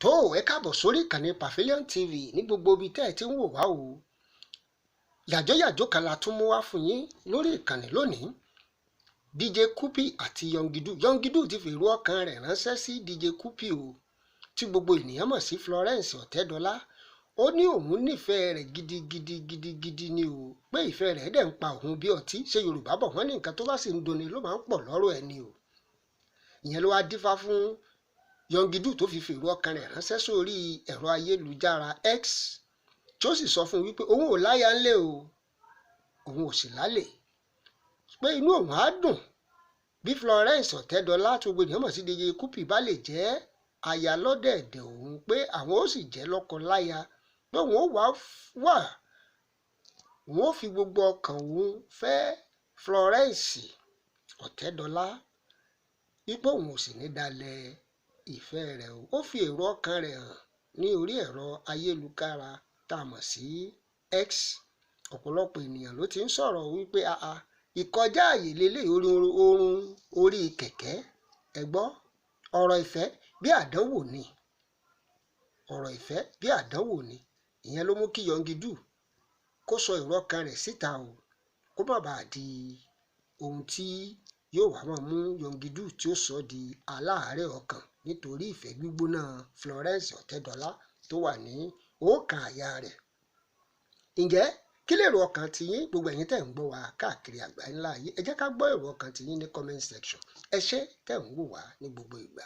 tó ẹ káàbọ̀ sórí ìkànnì Pavilion TV ní gbogbo ibi tẹ́ ẹ ti ń wò wá o. yàjóyàjó kan la tún mú wá fún yín lórí ìkànnì lónìí. DJ Cuppy àti Yongidu ti fèrò ọkàn rẹ̀ ránṣẹ́ sí DJ Cuppy o, tí gbogbo ènìyàn mọ̀ sí Florence Ọ̀tẹ́dọ́lá. Ó ní òun nífẹ̀ẹ́ rẹ̀ gidigidi ni o, pé ìfẹ́ rẹ̀ dẹ̀ ń pa òun bí ọtí. Ṣé Yorùbá bọ̀ wọ́n ní nǹkan tó bá sì ń dùnni ló máa ń pọ̀ lọ́rọ̀ ẹni o. ìyẹn ló wá dífá fún Yongidu tó fi fèrò ọkàn rẹ̀ ránṣẹ́ sórí ẹ̀rọ ayélujára X, tí ó sì sọ fún un wípé òun ò láya ńlé o, òun ò sì lálè, pé inú òun á dùn bí Florence Ọ̀tẹ́dọ́lá tó gbé ènìyàn mọ̀ sí DJ Cuppy bá lè jẹ́ aya lọ́dẹ̀ẹ̀dẹ̀ òun, pé àwọn ó sì jẹ́ lọ́kọ láya, pé òun ó òun ó fi gbogbo ọkàn òun fẹ́ Florence Ọ̀tẹ́dọ́lá, wípé òun ò sì ní dalẹ̀ ìfẹ́ rẹ̀ o. Ó fi èrò ọkàn rẹ̀ hàn ní orí ẹ̀rọ ayélujára tá a mọ̀ sí X. ọ̀pọ̀lọpọ̀ ènìyàn ló ti ń sọ̀rọ̀ wípé ìkọjá àyè lélẹ̀ oorun orí kẹ̀kẹ́. ẹ gbọ́, ọ̀rọ̀ ìfẹ́ bí àdánwò ni, ọ̀rọ̀ ìfẹ́ bí àdánwò ni. ìyẹn ló mú kí Yongidu kó sọ èrò ọkàn rẹ̀ síta o, kó má bàa di ohun tí yóò wá máa mú Yongidu tí ó sọ di aláàárẹ̀ ọkàn nítorí ìfẹ́ gbígbóná Florence Ọ̀tẹ́dọ́lá tó wà ní ọkàn àyà rẹ̀. ǹjẹ́ kí lèrò ọkàn tiyín, gbogbo ẹ̀yin tẹ́ ń gbọ́ wa káàkiri àgbáńlá ayé? ẹ jẹ́ ká gbọ́ èrò ọkàn tiyín ní comment section. ẹ ṣé tẹ́ ń wò wá ní gbogbo ìgbà.